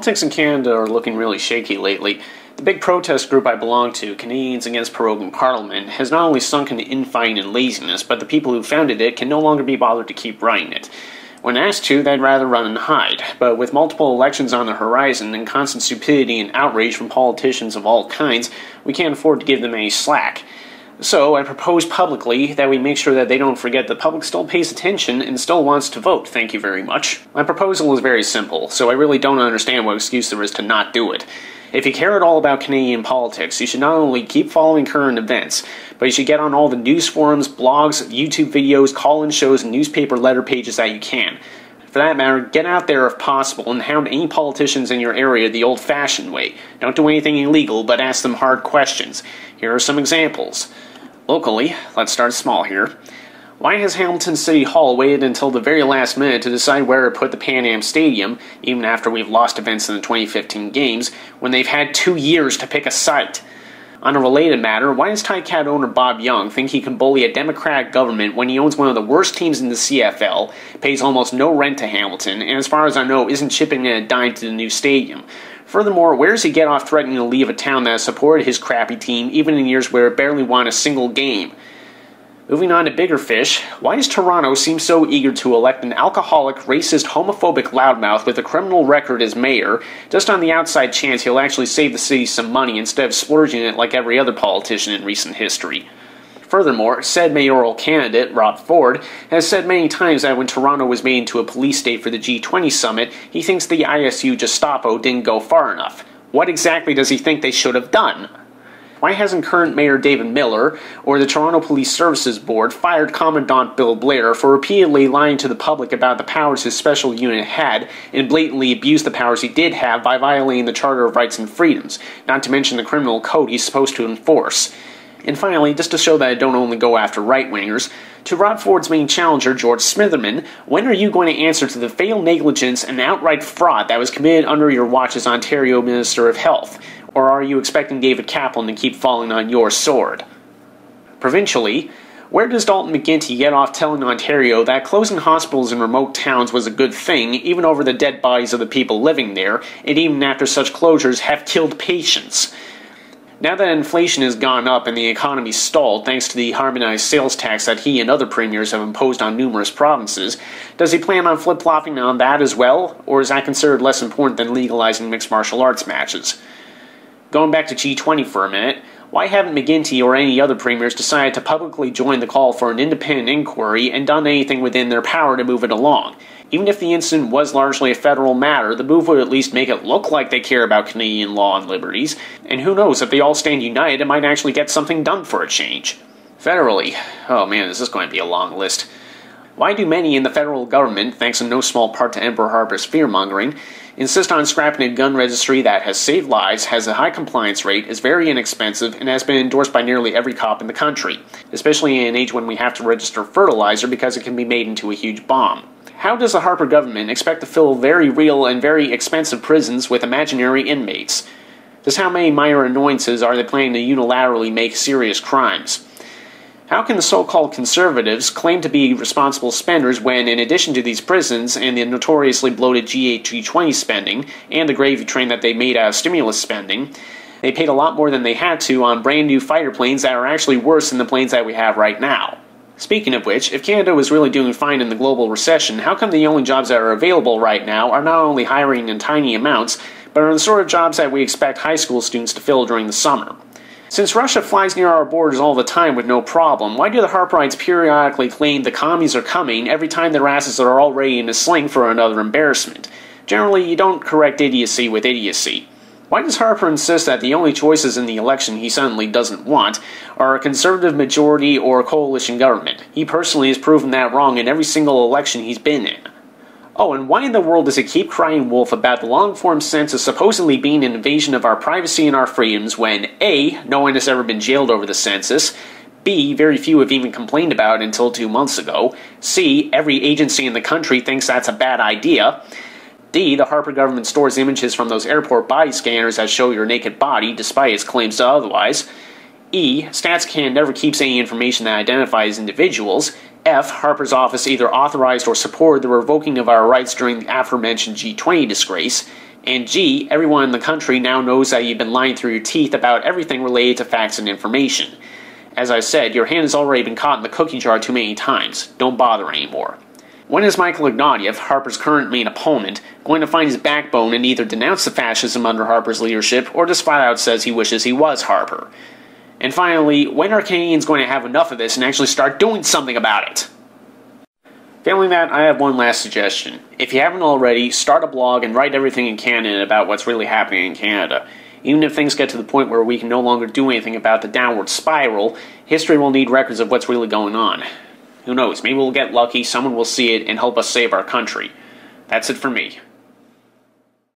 Politics in Canada are looking really shaky lately. The big protest group I belong to, Canadians Against Proroguing Parliament, has not only sunk into infighting and laziness, but the people who founded it can no longer be bothered to keep running it. When asked to, they'd rather run and hide, but with multiple elections on the horizon and constant stupidity and outrage from politicians of all kinds, we can't afford to give them any slack. So, I propose publicly that we make sure that they don't forget the public still pays attention and still wants to vote, thank you very much. My proposal is very simple, so I really don't understand what excuse there is to not do it. If you care at all about Canadian politics, you should not only keep following current events, but you should get on all the news forums, blogs, YouTube videos, call-in shows, and newspaper letter pages that you can. For that matter, get out there if possible and hound any politicians in your area the old-fashioned way. Don't do anything illegal, but ask them hard questions. Here are some examples. Locally, let's start small here. Why has Hamilton City Hall waited until the very last minute to decide where to put the Pan Am Stadium, even after we've lost events in the 2015 games, when they've had 2 years to pick a site? On a related matter, why does Ticat owner Bob Young think he can bully a Democratic government when he owns one of the worst teams in the CFL, pays almost no rent to Hamilton, and as far as I know isn't chipping in a dime to the new stadium? Furthermore, where does he get off threatening to leave a town that has supported his crappy team even in years where it barely won a single game? Moving on to bigger fish, why does Toronto seem so eager to elect an alcoholic, racist, homophobic loudmouth with a criminal record as mayor, just on the outside chance he'll actually save the city some money instead of splurging it like every other politician in recent history? Furthermore, said mayoral candidate, Rob Ford, has said many times that when Toronto was made into a police state for the G20 summit, he thinks the ISU Gestapo didn't go far enough. What exactly does he think they should have done? Why hasn't current Mayor David Miller or the Toronto Police Services Board fired Commandant Bill Blair for repeatedly lying to the public about the powers his special unit had and blatantly abused the powers he did have by violating the Charter of Rights and Freedoms, not to mention the criminal code he's supposed to enforce? And finally, just to show that I don't only go after right-wingers, to Rob Ford's main challenger, George Smitherman, when are you going to answer to the fatal negligence and outright fraud that was committed under your watch as Ontario Minister of Health? Or are you expecting David Kaplan to keep falling on your sword? Provincially, where does Dalton McGuinty get off telling Ontario that closing hospitals in remote towns was a good thing, even over the dead bodies of the people living there, and even after such closures have killed patients? Now that inflation has gone up and the economy stalled thanks to the harmonized sales tax that he and other premiers have imposed on numerous provinces, does he plan on flip-flopping on that as well, or is that considered less important than legalizing mixed martial arts matches? Going back to G20 for a minute, why haven't McGuinty or any other premiers decided to publicly join the call for an independent inquiry and done anything within their power to move it along? Even if the incident was largely a federal matter, the move would at least make it look like they care about Canadian law and liberties, and who knows, if they all stand united, it might actually get something done for a change. Federally, oh man, this is going to be a long list. Why do many in the federal government, thanks in no small part to Emperor Harper's fear-mongering, insist on scrapping a gun registry that has saved lives, has a high compliance rate, is very inexpensive, and has been endorsed by nearly every cop in the country, especially in an age when we have to register fertilizer because it can be made into a huge bomb? How does the Harper government expect to fill very real and very expensive prisons with imaginary inmates? Just how many minor annoyances are they planning to unilaterally make serious crimes? How can the so-called conservatives claim to be responsible spenders when, in addition to these prisons and the notoriously bloated G8-G20 spending, and the gravy train that they made out of stimulus spending, they paid a lot more than they had to on brand new fighter planes that are actually worse than the planes that we have right now? Speaking of which, if Canada was really doing fine in the global recession, how come the only jobs that are available right now are not only hiring in tiny amounts, but are the sort of jobs that we expect high school students to fill during the summer? Since Russia flies near our borders all the time with no problem, why do the Harperites periodically claim the commies are coming every time their asses are already in a sling for another embarrassment? Generally, you don't correct idiocy with idiocy. Why does Harper insist that the only choices in the election he suddenly doesn't want are a conservative majority or a coalition government? He personally has proven that wrong in every single election he's been in. Oh, and why in the world does it keep crying wolf about the long-form census supposedly being an invasion of our privacy and our freedoms when A, no one has ever been jailed over the census, B, very few have even complained about it until 2 months ago, C, every agency in the country thinks that's a bad idea, D, the Harper government stores images from those airport body scanners that show your naked body despite its claims to otherwise, E, StatsCan never keeps any information that identifies individuals, F, Harper's office either authorized or supported the revoking of our rights during the aforementioned G20 disgrace, And G, everyone in the country now knows that you've been lying through your teeth about everything related to facts and information. As I said, your hand has already been caught in the cookie jar too many times. Don't bother anymore. When is Michael Ignatieff, Harper's current main opponent, going to find his backbone and either denounce the fascism under Harper's leadership or just flat out says he wishes he was Harper? And finally, when are Canadians going to have enough of this and actually start doing something about it? Failing that, I have one last suggestion. If you haven't already, start a blog and write everything in canon about what's really happening in Canada. Even if things get to the point where we can no longer do anything about the downward spiral, history will need records of what's really going on. Who knows, maybe we'll get lucky, someone will see it, and help us save our country. That's it for me.